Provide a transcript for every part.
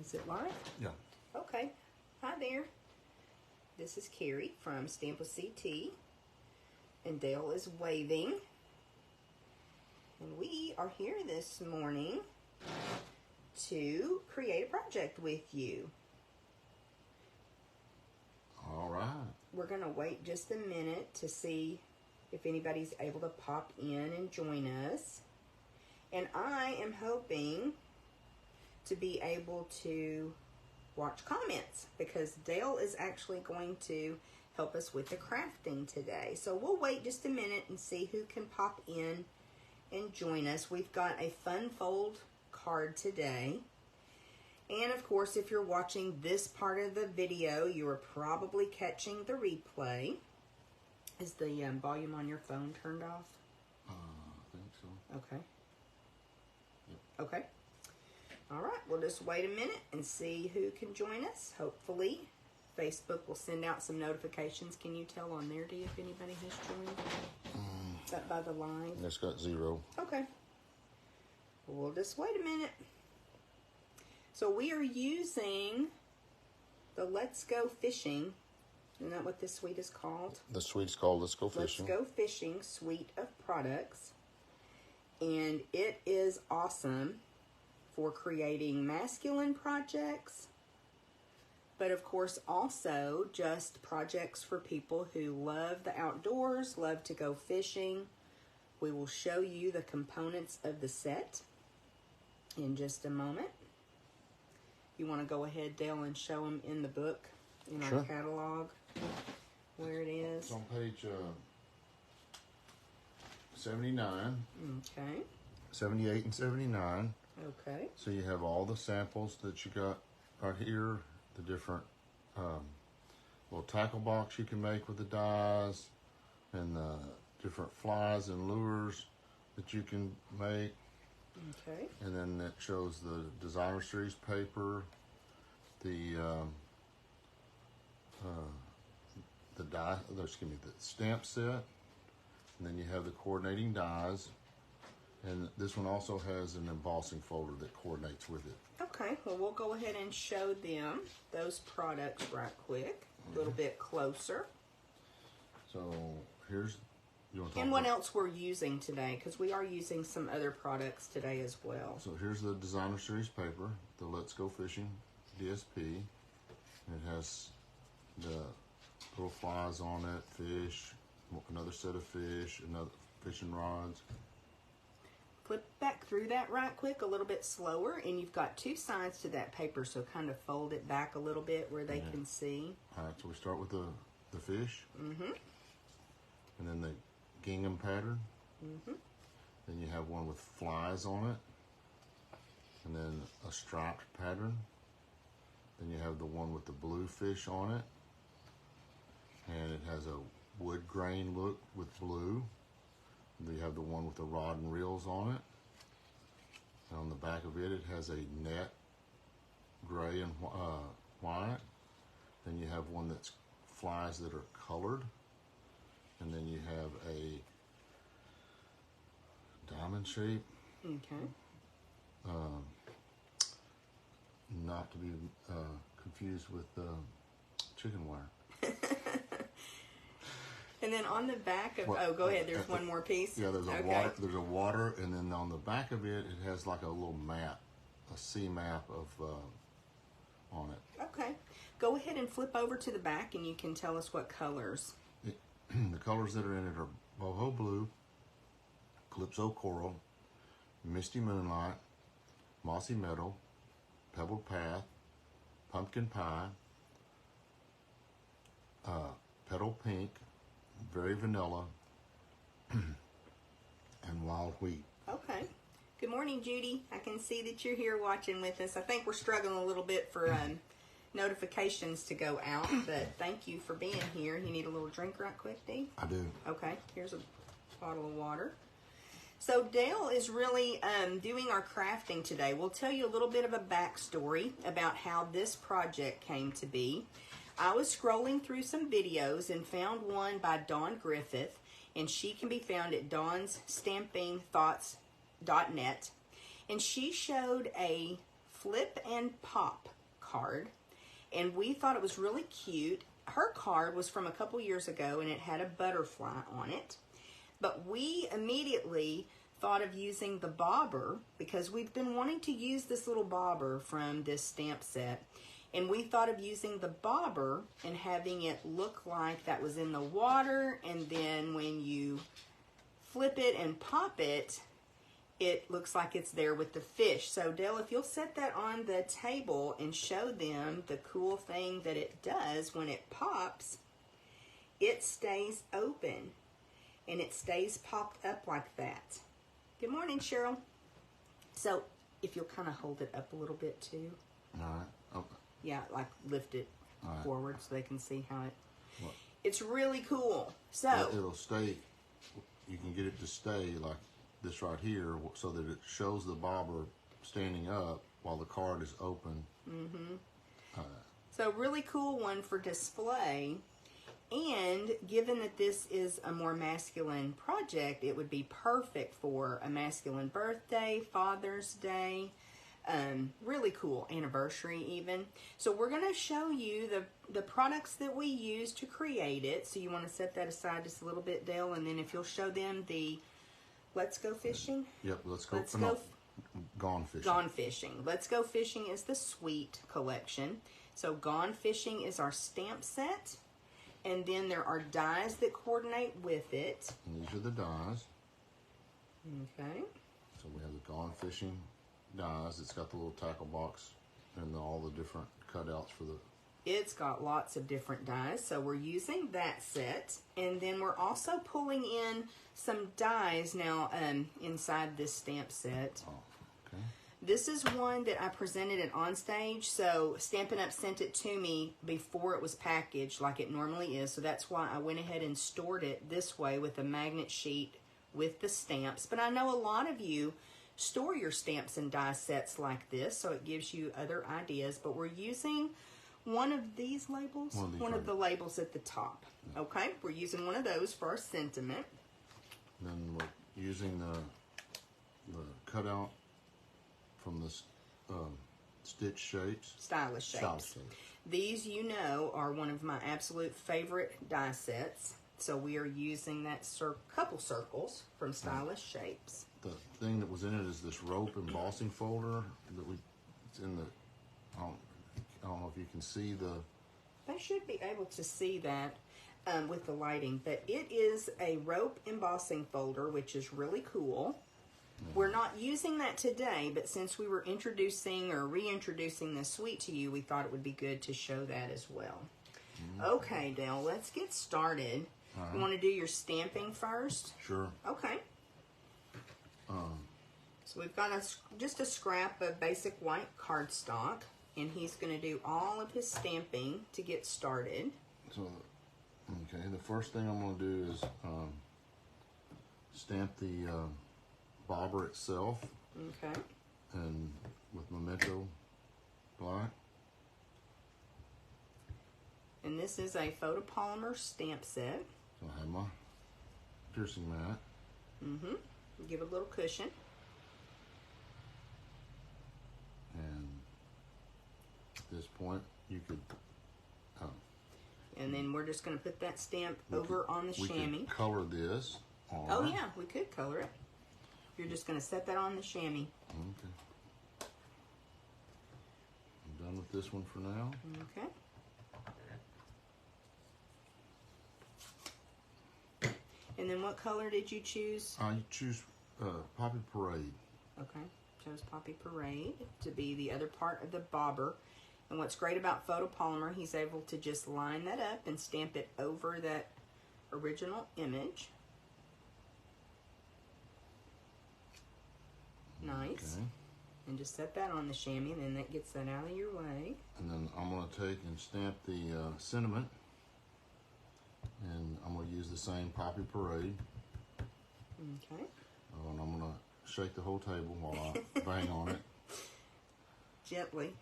Is it live? Yeah. Okay. Hi there. This is Carrie from Stampin CT. And Dale is waving. And we are here this morning to create a project with you. All right. We're going to wait just a minute to see if anybody's able to pop in and join us. And I am hoping to be able to watch comments because Dale is actually going to help us with the crafting today. So we'll wait just a minute and see who can pop in and join us. We've got a fun fold card today. And of course, if you're watching this part of the video, you are probably catching the replay. Is the volume on your phone turned off? I think so. Okay. Yep. Okay. All right, we'll just wait a minute and see who can join us. Hopefully, Facebook will send out some notifications. Can you tell on there, D, if anybody has joined? Is that by the line? It's got 0. Okay. We'll just wait a minute. So we are using the Let's Go Fishing. Isn't that what this suite is called? The suite's called Let's Go Fishing. Let's Go Fishing suite of products. And it is awesome for creating masculine projects, but of course also just projects for people who love the outdoors, love to go fishing. We will show you the components of the set in just a moment. You want to go ahead, Dale, and show them in the book, in our catalog, where it is? It's on page 79. Okay. 78 and 79. Okay. So you have all the samples that you got right here, the different little tackle box you can make with the dies, and the different flies and lures that you can make. Okay. And then it shows the designer series paper, the stamp set, and then you have the coordinating dies. And this one also has an embossing folder that coordinates with it. Okay, well, we'll go ahead and show them those products right quick, a little bit closer. So here's, you want to talk and what about, else we're using today, because we are using some other products today as well. So here's the designer series paper, the Let's Go Fishing DSP. It has the little flies on it, fish, another set of fish, another fishing rods. Flip back through that right quick, a little bit slower, and you've got two sides to that paper, so kind of fold it back a little bit where they can see. All right, so we start with the fish. Mm-hmm. And then the gingham pattern. Mm-hmm. Then you have one with flies on it. And then a striped pattern. Then you have the one with the blue fish on it. And it has a wood grain look with blue. Then you have the one with the rod and reels on it. And on the back of it, it has a net gray and white. Then you have one that's flies that are colored. And then you have a diamond shape. Okay. Not to be confused with chicken wire. And then on the back of, oh, go ahead, there's one more piece. Yeah, there's a water, and then on the back of it, it has like a little map, a sea map of on it. Okay. Go ahead and flip over to the back, and you can tell us what colors. The colors that are in it are boho blue, calypso coral, misty moonlight, mossy meadow, pebbled path, pumpkin pie, petal pink, very vanilla, and wild wheat. Okay. Good morning, Judy. I can see that you're here watching with us. I think we're struggling a little bit for notifications to go out, but thank you for being here. You need a little drink right quick, Dee? I do. Okay. Here's a bottle of water. So Dale is really doing our crafting today. We'll tell you a little bit of a backstory about how this project came to be. I was scrolling through some videos and found one by Dawn Griffith, and she can be found at dawnsstampingthoughts.net. And she showed a flip and pop card, and we thought it was really cute. Her card was from a couple years ago, and it had a butterfly on it. But we immediately thought of using the bobber, because we've been wanting to use this little bobber from this stamp set. And we thought of using the bobber and having it look like that was in the water, and then when you flip it and pop it, it looks like it's there with the fish. So Dale, if you'll set that on the table and show them the cool thing that it does when it pops, it stays open and it stays popped up like that. Good morning, Cheryl. So if you'll kind of hold it up a little bit too. All right. Okay. Yeah, like lift it Right. forward so they can see how it... What? It's really cool. So It'll stay, you can get it to stay like this right here, so that it shows the bobber standing up while the card is open. So really cool one for display. And given that this is a more masculine project, it would be perfect for a masculine birthday, Father's Day, really cool anniversary even. So we're going to show you the products that we use to create it. So you want to set that aside just a little bit, Dale, and then if you'll show them the Let's Go Fishing. Yep, let's go. Gone Fishing. Gone Fishing. Let's Go Fishing is the Sweet collection. So Gone Fishing is our stamp set. And then there are dies that coordinate with it. And these are the dies. Okay. So we have the Gone Fishing dies. It's got the little tackle box and all the different cutouts for the... It's got lots of different dies, so we're using that set. And then we're also pulling in some dies now inside this stamp set. Oh, okay. This is one that I presented at Onstage, so Stampin' Up! Sent it to me before it was packaged like it normally is, so that's why I went ahead and stored it this way with a magnet sheet with the stamps. But I know a lot of you store your stamps and die sets like this, so it gives you other ideas. But we're using one of these labels, one of the labels at the top. Yeah. Okay, we're using one of those for our sentiment. Then we're using the cutout from the stitch shapes. Stylish shapes. These, you know, are one of my absolute favorite die sets. So we are using that couple circles from Stylish Shapes. The thing that was in it is this rope embossing folder that it's in the, I don't know if you can see the... They should be able to see that with the lighting, but it is a rope embossing folder, which is really cool. We're not using that today, but since we were introducing or reintroducing the Sweet to you, we thought it would be good to show that as well. Okay, Dale, let's get started. You want to do your stamping first? Sure. Okay. So we've got just a scrap of basic white cardstock, and he's going to do all of his stamping to get started. So, okay, the first thing I'm going to do is stamp the bobber itself. Okay. And with Memento black. And this is a photopolymer stamp set. So I have my piercing mat. Give it a little cushion. And at this point, you could... and then we're just going to put that stamp over on the chamois. We could color this. Oh, yeah, we could color it. You're just going to set that on the chamois. Okay. I'm done with this one for now. Okay. And then what color did you choose? I choose Poppy Parade. Okay. Chose Poppy Parade to be the other part of the bobber. And what's great about photopolymer, he's able to just line that up and stamp it over that original image. Nice. Okay. And just set that on the chamois, and then that gets that out of your way. And then I'm going to take and stamp the sentiment. And I'm going to use the same Poppy Parade. Okay. And I'm going to shake the whole table while I bang on it. Gently.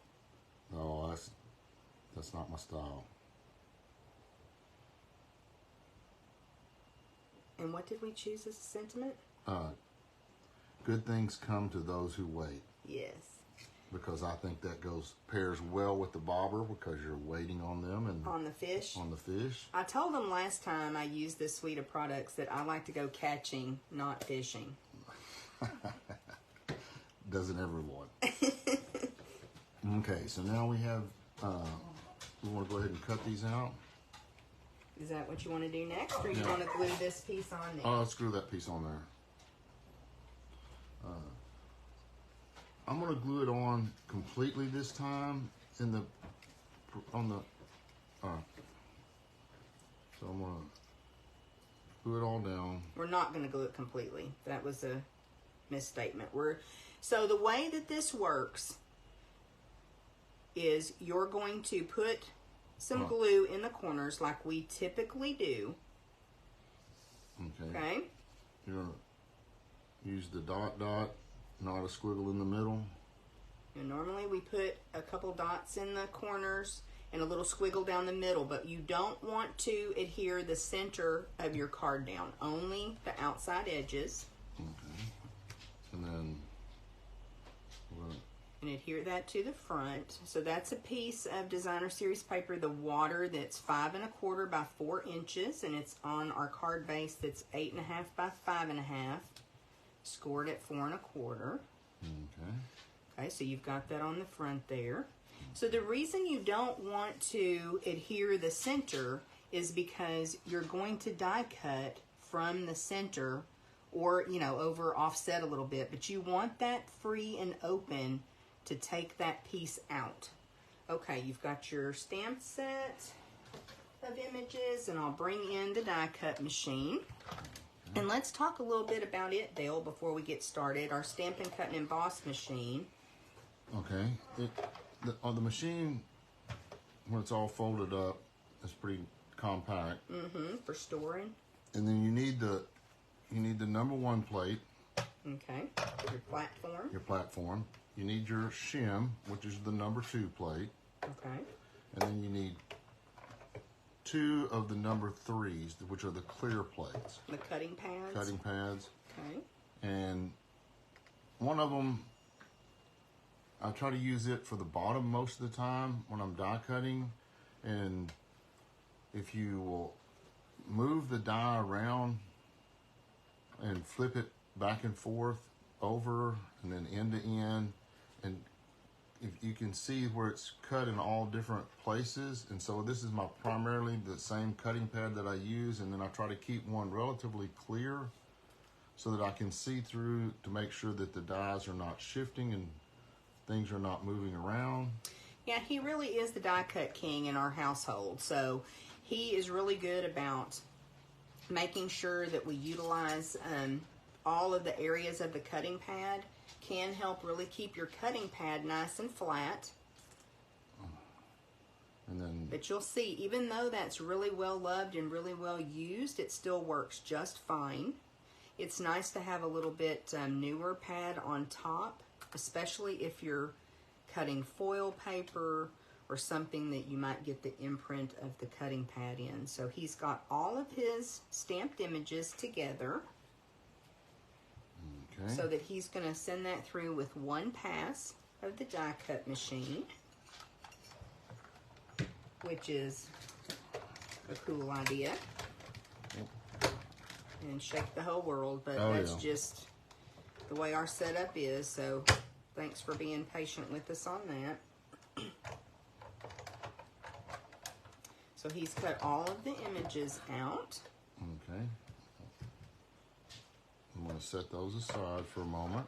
Oh, that's not my style. And what did we choose as a sentiment? Good things come to those who wait. Yes. because I think that pairs well with the bobber because you're waiting on them and on the fish. On the fish. I told them last time I used this suite of products that I like to go catching, not fishing. Doesn't everyone? Okay, so now we have. We want to go ahead and cut these out. Is that what you want to do next, or you want to glue this piece on there? Oh, let's glue that piece on there. I'm going to glue it on completely this time So I'm going to glue it all down. We're not going to glue it completely. That was a misstatement. So the way that this works is you're going to put some glue in the corners like we typically do. Okay. You're going to use the dot, not a squiggle in the middle. And normally we put a couple dots in the corners and a little squiggle down the middle, but you don't want to adhere the center of your card down, only the outside edges. Okay. And then and adhere that to the front. So that's a piece of designer series paper, the water, that's 5 1/4 by 4 inches, and it's on our card base that's 8 1/2 by 5 1/2, scored at 4 1/4. Okay, so you've got that on the front there. So the reason you don't want to adhere the center is because you're going to die cut from the center, or over offset a little bit, but you want that free and open to take that piece out. Okay, you've got your stamp set of images, and I'll bring in the die cut machine. And let's talk a little bit about it, Dale, before we get started. Our Stampin' Cut and Emboss machine. Okay, on the machine, when it's all folded up, it's pretty compact. For storing. And then you need the number 1 plate. Okay, your platform. Your platform. You need your shim, which is the number 2 plate. Okay. And then you need 2 of the number 3s, which are the clear plates. The cutting pads. Cutting pads. Okay. And one of them, I try to use it for the bottom most of the time when I'm die cutting. And if you will move the die around and flip it back and forth over and then end to end, and if you can see where it's cut in all different places. And so this is primarily the same cutting pad that I use, and then I try to keep one relatively clear so that I can see through to make sure that the dies are not shifting and things are not moving around. Yeah, he really is the die cut king in our household. So he is really good about making sure that we utilize all of the areas of the cutting pad. Can help really keep your cutting pad nice and flat. And then, but you'll see, even though that's really well loved and really well used, it still works just fine. It's nice to have a little bit newer pad on top, especially if you're cutting foil paper or something that you might get the imprint of the cutting pad in. So he's got all of his stamped images together. Okay. So that he's going to send that through with 1 pass of the die cut machine, which is a cool idea. Yep. And shake the whole world, but that's just the way our setup is. So thanks for being patient with us on that. So he's cut all of the images out. Okay. I'm going to set those aside for a moment.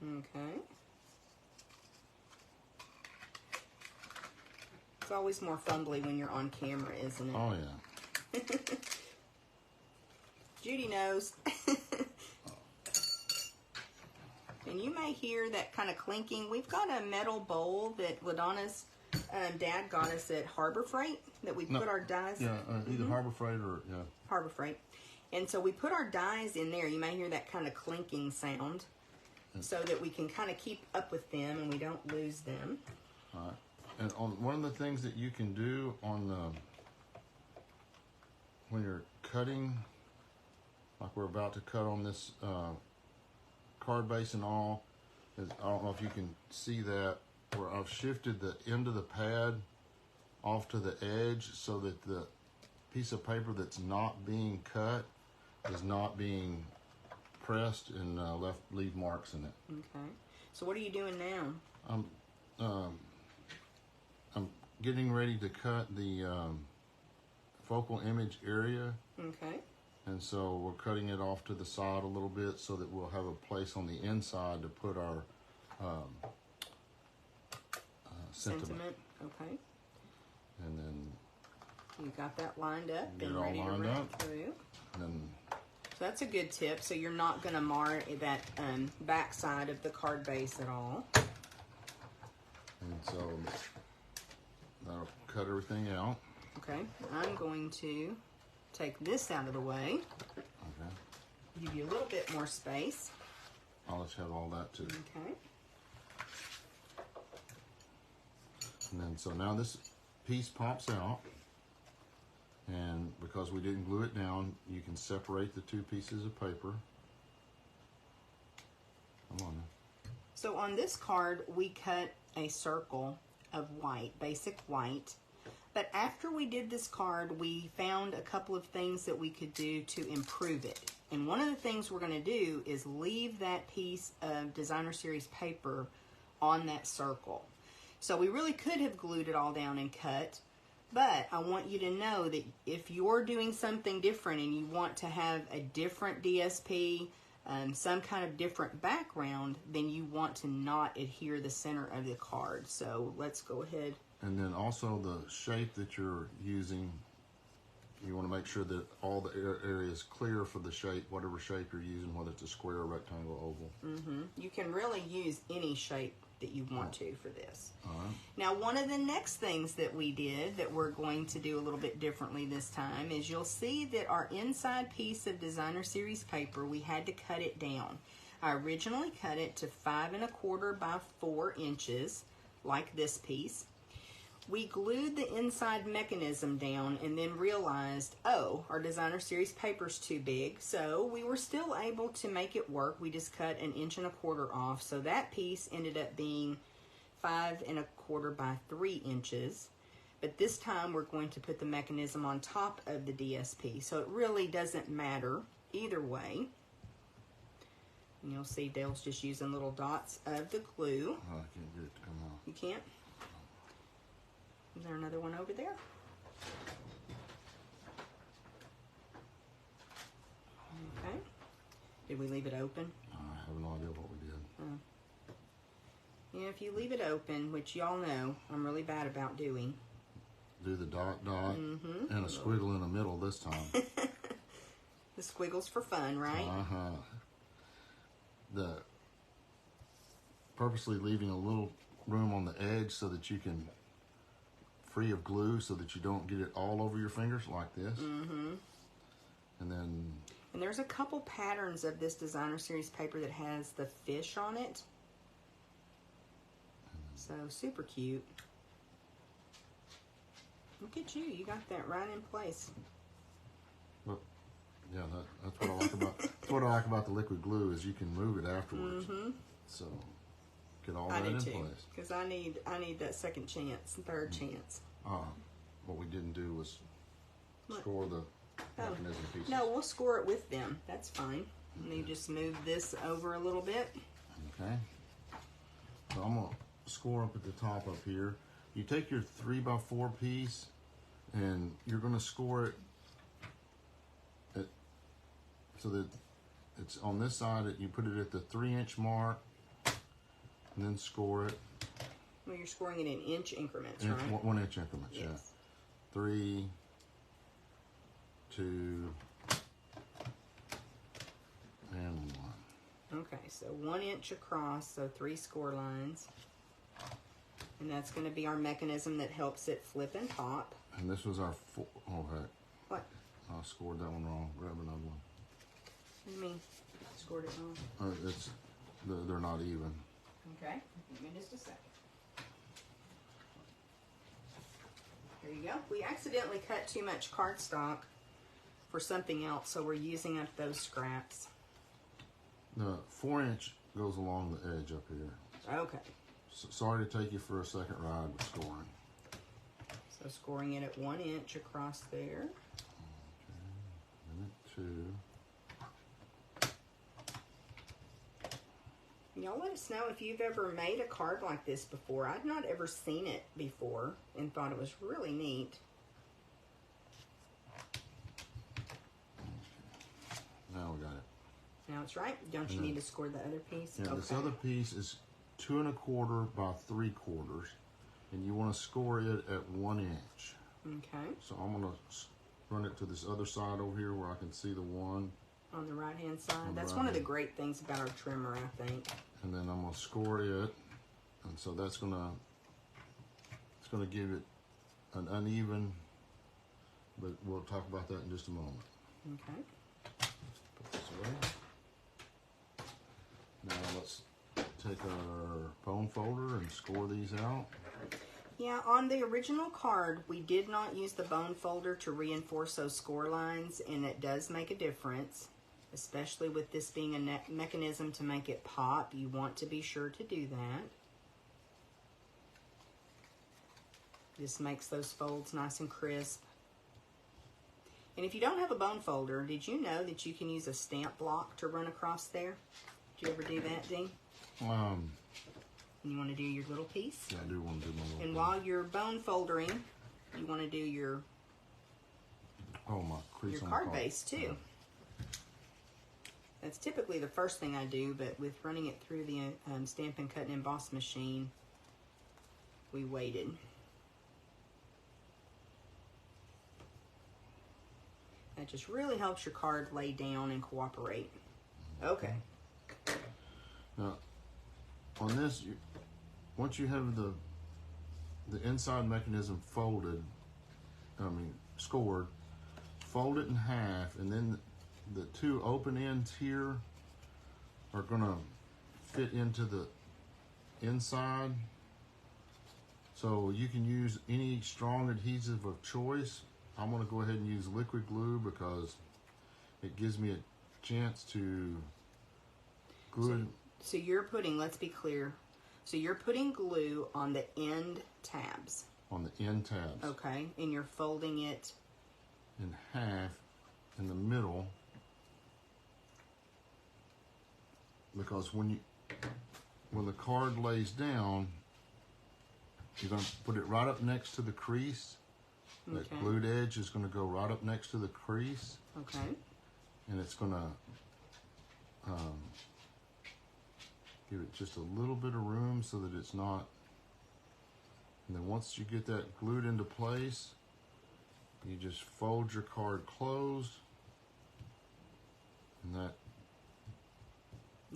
Okay. It's always more fumbly when you're on camera, isn't it? Oh, yeah. Judy knows. And you may hear that kind of clinking. We've got a metal bowl that LaDonna's dad got us at Harbor Freight that we put our dies. Yeah, either Harbor Freight or, Harbor Freight. And so we put our dies in there. You may hear that kind of clinking sound so that we can kind of keep up with them and we don't lose them. All right. And on one of the things that you can do on when you're cutting, like we're about to cut on this card base and all, is, I don't know if you can see that, where I've shifted the end of the pad off to the edge so that the piece of paper that's not being cut is not being pressed and leave marks in it. Okay. So what are you doing now? I'm getting ready to cut the focal image area. Okay. And so we're cutting it off to the side a little bit so that we'll have a place on the inside to put our sentiment. Okay. And then you got that lined up get and it all ready to lined run up. through. And then So that's a good tip. So you're not going to mar that back side of the card base at all. and so that'll cut everything out. Okay. I'm going to take this out of the way. Okay. Give you a little bit more space. I'll just have all that too. Okay. And then so now this piece pops out. And because we didn't glue it down, you can separate the two pieces of paper. Come on now. So on this card, we cut a circle of white, basic white. But after we did this card, we found a couple of things that we could do to improve it. And one of the things we're going to do is leave that piece of Designer Series paper on that circle. So we really could have glued it all down and cut, but I want you to know that if you're doing something different and you want to have a different DSP, some kind of different background, then you want to not adhere the center of the card. So let's go ahead. And then also the shape that you're using, you want to make sure that all the area is clear for the shape, whatever shape you're using, whether it's a square, rectangle, oval. You can really use any shape that you want to for this. All right. Now, one of the next things that we did that we're going to do a little bit differently this time is you'll see that our inside piece of Designer Series paper, we had to cut it down. I originally cut it to 5 1/4 by 4 inches, like this piece. We glued the inside mechanism down and then realized, oh, our Designer Series paper's too big. So we were still able to make it work. We just cut 1 1/4 inches off. So that piece ended up being 5 1/4 by 3 inches. But this time we're going to put the mechanism on top of the DSP. So it really doesn't matter either way. And you'll see Dale's just using little dots of the glue. Oh, I can't get it to come off. You can't? Is there another one over there? Okay. Did we leave it open? I have no idea what we did. Yeah, if you leave it open, which y'all know I'm really bad about doing. Do the dot dot and a squiggle in the middle this time. The squiggles for fun, right? The purposely leaving a little room on the edge so that you can free of glue so that you don't get it all over your fingers like this. And then And there's a couple patterns of this Designer Series paper that has the fish on it. So super cute. Look at you, you got that right in place. well, yeah, that's what I like about that's what I like about the liquid glue is you can move it afterwards. So get all that in place. Because I need that second chance, third chance. What we didn't do was score the mechanism pieces. No, we'll score it with them. That's fine. And you just move this over a little bit. Okay. So I'm gonna score up at the top up here. You take your 3 by 4 piece and you're gonna score it so that it's on this side. You put it at the 3-inch mark and then score it. Well, you're scoring it in inch increments, right? 1 inch increments, Yes. yeah. 3, 2, and 1. Okay, so 1 inch across, so 3 score lines. And that's going to be our mechanism that helps it flip and pop. And this was our oh heck. What? I scored that one wrong. Grab another one. What do you mean? Scored it wrong? They're not even. Okay, give me just a second. There you go. We accidentally cut too much cardstock for something else, so we're using up those scraps. The 4-inch goes along the edge up here. Okay. sorry to take you for a second ride with scoring. So scoring it at 1 inch across there. Okay. Minute 2. Y'all let us know if you've ever made a card like this before. I've not ever seen it before and thought it was really neat. Now we got it. Now it's right. Don't you need to score the other piece? Yeah, okay. This other piece is 2 1/4 by 3/4, and you want to score it at 1 inch. Okay. So I'm gonna run it to this other side over here where I can see the 1. On the right hand side. That's right one of the hand. great things about our trimmer, I think. And then I'm gonna score it, and so it's gonna give it an uneven, but we'll talk about that in just a moment. Okay. Put this away. Now let's take our bone folder and score these out. Yeah, on the original card, we did not use the bone folder to reinforce those score lines, and it does make a difference, especially with this being a mechanism to make it pop. You want to be sure to do that. This makes those folds nice and crisp. And if you don't have a bone folder, did you know that you can use a stamp block to run across there? Did you ever do that, Dean? And you want to do your little piece? Yeah, I do want to do my little And piece. while you're bone foldering, you want to do your crease on card the base too. That's typically the first thing I do, but with running it through the Stampin' Cut and Emboss machine, we waited. That just really helps your card lay down and cooperate. Okay. Now, on this, once you have the inside mechanism folded, scored, fold it in half, and then the 2 open ends here are gonna fit into the inside. So you can use any strong adhesive of choice. I'm gonna go ahead and use liquid glue because it gives me a chance to glue. So you're putting, let's be clear, so you're putting glue on the end tabs. On the end tabs. Okay, and you're folding it in half in the middle, because when the card lays down, you're going to put it right up next to the crease. Okay. That glued edge is going to go right up next to the crease. Okay. And it's going to give it just a little bit of room so that it's not. And then once you get that glued into place, you just fold your card closed. And that.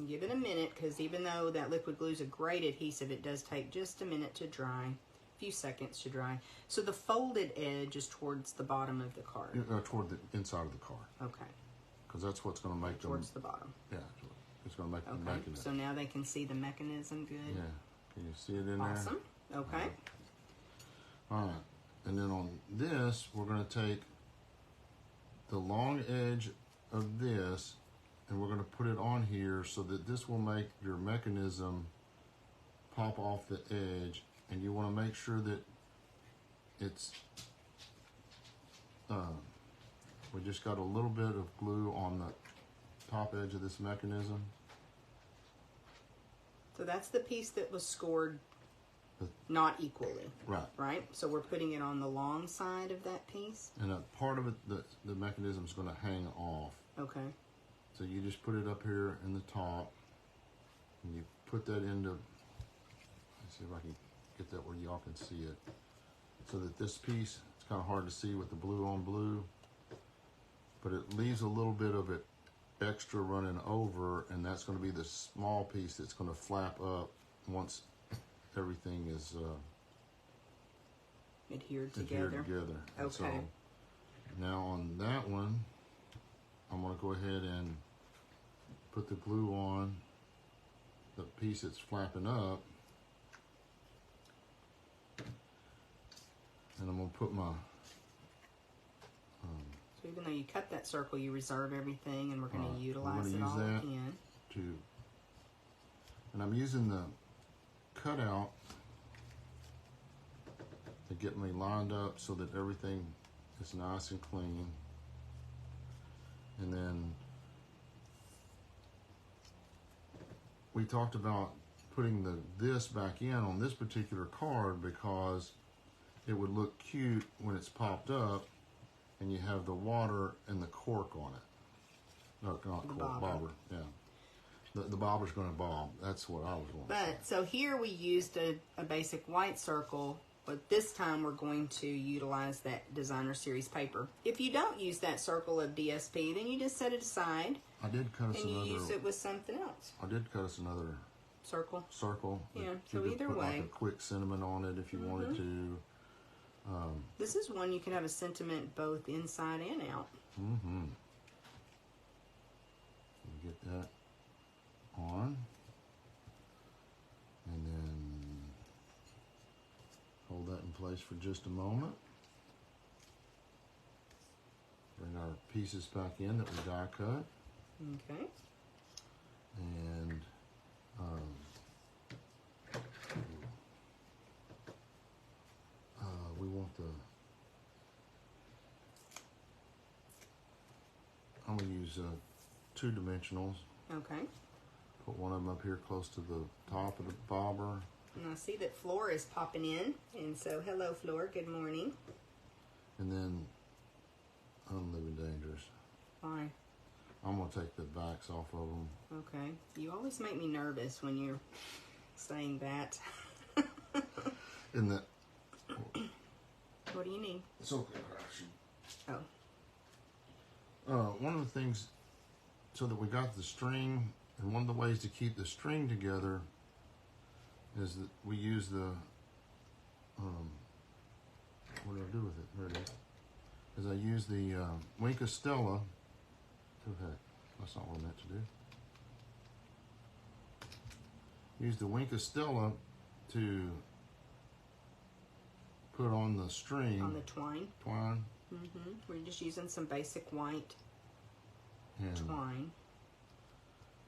Give it a minute, because even though that liquid glue is a great adhesive, it does take just a minute to dry. A few seconds to dry. So the folded edge is towards the bottom of the card. Toward the inside of the card. Okay. Because that's what's going to make towards the bottom. Yeah, it's going to make the Okay. mechanism. So now they can see the mechanism good. Yeah. Can you see it in there? Awesome. Okay. All right. And then on this, we're going to take the long edge of this, and we're going to put it on here so that this will make your mechanism pop off the edge. And you want to make sure that it's, we just got a little bit of glue on the top edge of this mechanism. So that's the piece that was scored not equally. Right. Right? So we're putting it on the long side of that piece. And a part of it, the mechanism is going to hang off. Okay. So you just put it up here in the top, and you put that into, let's see if I can get that where y'all can see it. So that this piece, it's kind of hard to see with the blue on blue, but it leaves a little bit of it extra running over, and that's going to be the small piece that's going to flap up once everything is Adhered together. And Okay. so now on that one, I'm going to go ahead and put the glue on the piece that's flapping up, and I'm going to put my So even though you cut that circle, you reserve everything, and we're going to utilize use it all that again. and I'm using the cut out to get me lined up so that everything is nice and clean. And then we talked about putting this back in on this particular card because it would look cute when it's popped up and you have the water and the cork on it. No, not cork, bobber. Yeah. The bobber's going to bob. That's what I was wanting. But, so here we used a basic white circle, but this time we're going to utilize that Designer Series paper. If you don't use that circle of DSP, then you just set it aside. I did cut us another. And you use it with something else. I did cut us another circle. Yeah, so either put way. Like a quick sentiment on it if you wanted to. This is one you can have a sentiment both inside and out. Get that on. And then hold that in place for just a moment. Bring our pieces back in that we die cut. Okay. And we want I'm going to use 2 dimensionals. Okay. Put one of them up here close to the top of the bobber. And I see that Floor is popping in. And so, hello, Floor. Good morning. And then, I'm living dangerous. Why? I'm going to take the backs off of them. Okay. You always make me nervous when you're saying that. In the... What do you need? It's okay, Crash. Oh. One of the things, so that we got the string, and one of the ways to keep the string together is that we use the, what do I do with it? There it is. Is I use the Wink Stella. Oh heck, that's not what I meant to do. Use the Wink Stella to put on the string. On the twine. Mm-hmm. We're just using some basic white twine.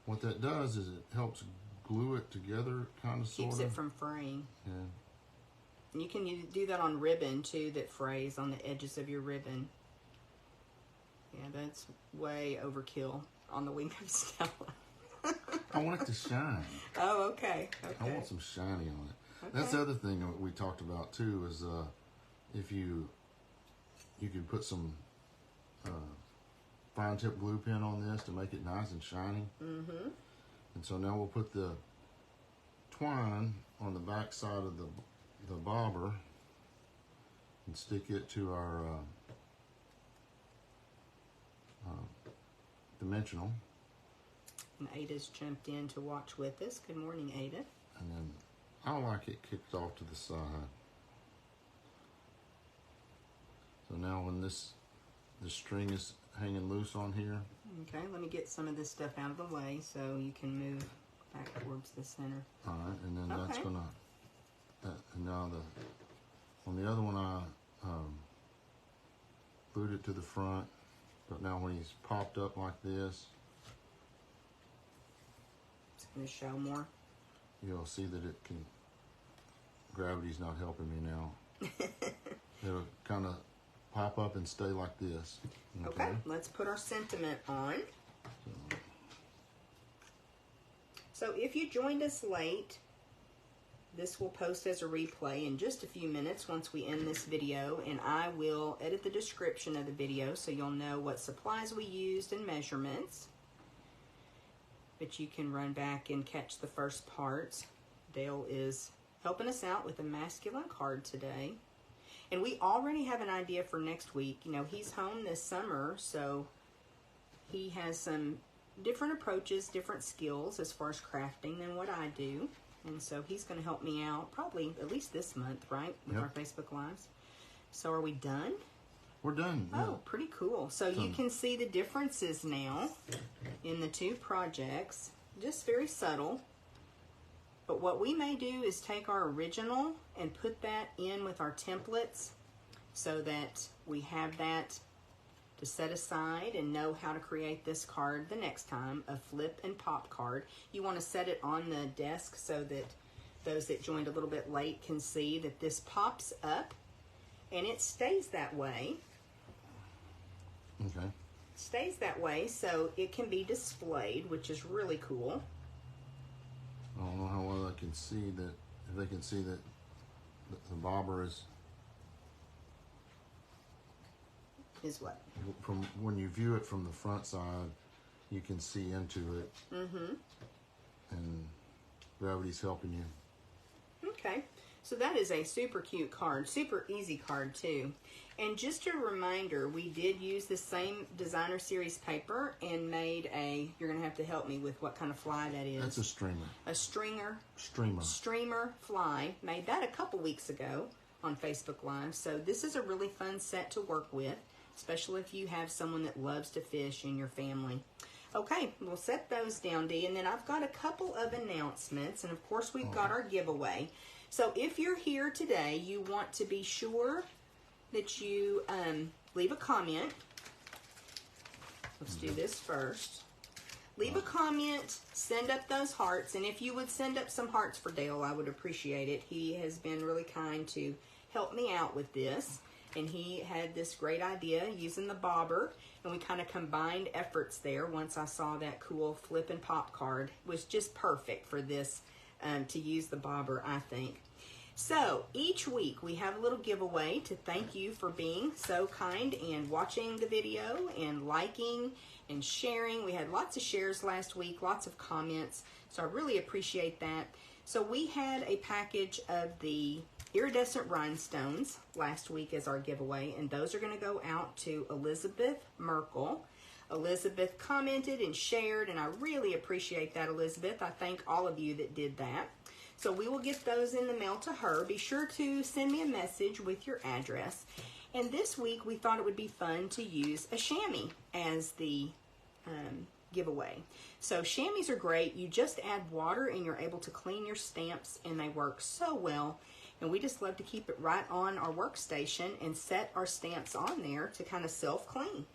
What that does is it helps glue it together, kind of, sort of. Keeps it from fraying. Yeah. And you can do that on ribbon, too, that frays on the edges of your ribbon. Yeah, that's way overkill on the Wink of Stella. I want it to shine. Oh, okay. I want some shiny on it. Okay. That's the other thing that we talked about, too, is if you could put some fine tip glue pen on this to make it nice and shiny. Mm-hmm. And so now we'll put the twine on the back side of the bobber and stick it to our dimensional. And Ada's jumped in to watch with us. Good morning, Ada. And then I like it kicked off to the side. So now when the string is hanging loose on here. Okay, let me get some of this stuff out of the way so you can move back towards the center. All right, and then that's gonna. And now on the other one I glued it to the front, but now when he's popped up like this, it's going to show more. You'll see that it can. Gravity's not helping me now. It'll kind of pop up and stay like this. Okay, let's put our sentiment on. So if you joined us late, this will post as a replay in just a few minutes once we end this video, and I will edit the description of the video so you'll know what supplies we used and measurements. But you can run back and catch the first parts. Dale is helping us out with a masculine card today. And we already have an idea for next week. You know, he's home this summer, so he has some different approaches, different skills as far as crafting than what I do. And so he's going to help me out probably at least this month, right? With our Facebook Lives. So are we done? We're done. Yeah. Oh, pretty cool. So you can see the differences now in the two projects. Just very subtle. But what we may do is take our original and put that in with our templates so that we have that to set aside and know how to create this card the next time, a flip and pop card. You want to set it on the desk so that those that joined a little bit late can see that this pops up and it stays that way. Okay. Stays that way so it can be displayed, which is really cool. I don't know how well they can see that, if they can see that the bobber is what? From when you view it from the front side, you can see into it. Mm-hmm. And gravity's helping you. Okay, so that is a super cute card, super easy card too. And just a reminder, we did use the same designer series paper and made a, you're going to have to help me with what kind of fly that is. That's a streamer. A stringer. Streamer fly. Made that a couple weeks ago on Facebook Live. So this is a really fun set to work with, especially if you have someone that loves to fish in your family. Okay, we'll set those down, Dee, and then I've got a couple of announcements, and of course we've got our giveaway. So if you're here today, you want to be sure that you leave a comment. Let's do this first. Leave a comment, send up those hearts, and if you would send up some hearts for Dale, I would appreciate it. He has been really kind to help me out with this, and he had this great idea using the bobber, and we kind of combined efforts there once I saw that cool flip and pop card. It was just perfect for this to use the bobber, I think. So each week we have a little giveaway to thank you for being so kind and watching the video and liking and sharing. We had lots of shares last week, lots of comments, so I really appreciate that. So we had a package of the iridescent rhinestones last week as our giveaway, and those are going to go out to Elizabeth Merkel. Elizabeth commented and shared, and I really appreciate that, Elizabeth. I thank all of you that did that. So we will get those in the mail to her. Be sure to send me a message with your address. And this week we thought it would be fun to use a chamois as the giveaway. So chamois are great. You just add water and you're able to clean your stamps, and they work so well. And we just love to keep it right on our workstation and set our stamps on there to kind of self-clean.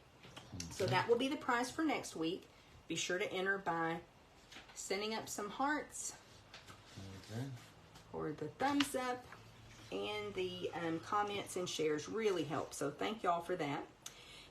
Okay. So that will be the prize for next week. Be sure to enter by sending up some hearts. Okay. Or the thumbs up, and the comments and shares really help. So thank y'all for that.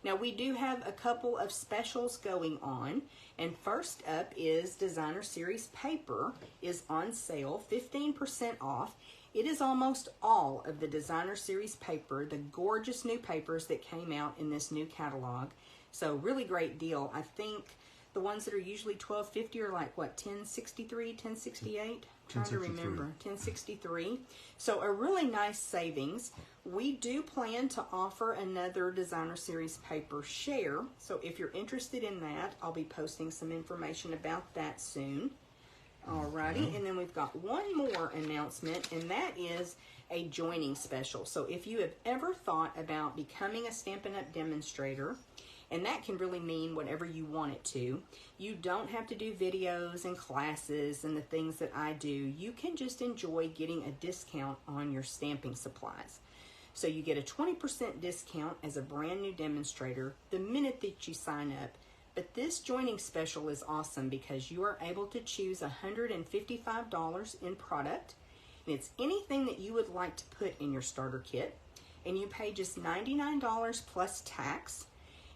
Now we do have a couple of specials going on, and first up is Designer Series paper is on sale, 15% off. It is almost all of the Designer Series paper, the gorgeous new papers that came out in this new catalog. So really great deal. I think the ones that are usually $12.50 are like what, $10.63, $10.68? Trying to remember, $10.63. So a really nice savings. We do plan to offer another Designer Series paper share. So if you're interested in that, I'll be posting some information about that soon. Alrighty, and then we've got one more announcement, and that is a joining special. So if you have ever thought about becoming a Stampin' Up! Demonstrator, and that can really mean whatever you want it to. You don't have to do videos and classes and the things that I do. You can just enjoy getting a discount on your stamping supplies. So you get a 20% discount as a brand new demonstrator the minute that you sign up. But this joining special is awesome because you are able to choose $155 in product. And it's anything that you would like to put in your starter kit. And you pay just $99 plus tax.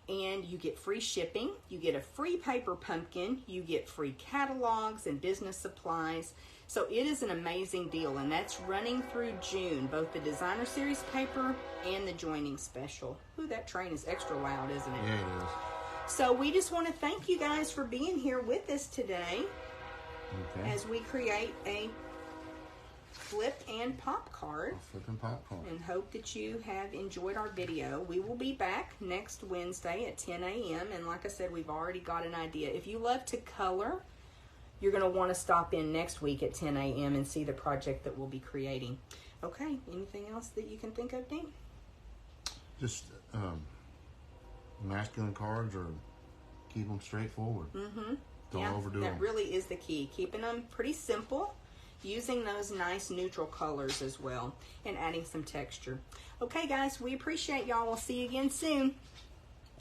And you get free shipping, you get a free paper pumpkin, you get free catalogs and business supplies. So it is an amazing deal, and that's running through June, both the Designer Series paper and the joining special. Ooh, that train is extra loud, isn't it? Yeah, it is. So we just want to thank you guys for being here with us today as we create a flip and pop card. Flip and pop card. And hope that you have enjoyed our video. We will be back next Wednesday at 10 a.m. And like I said, we've already got an idea. If you love to color, you're going to want to stop in next week at 10 a.m. and see the project that we'll be creating. Okay, anything else that you can think of, Dean? Just masculine cards, or keep them straightforward. Don't overdo them. That really is the key. Keeping them pretty simple, using those nice neutral colors as well, and adding some texture. Okay, guys, we appreciate y'all. We'll see you again soon.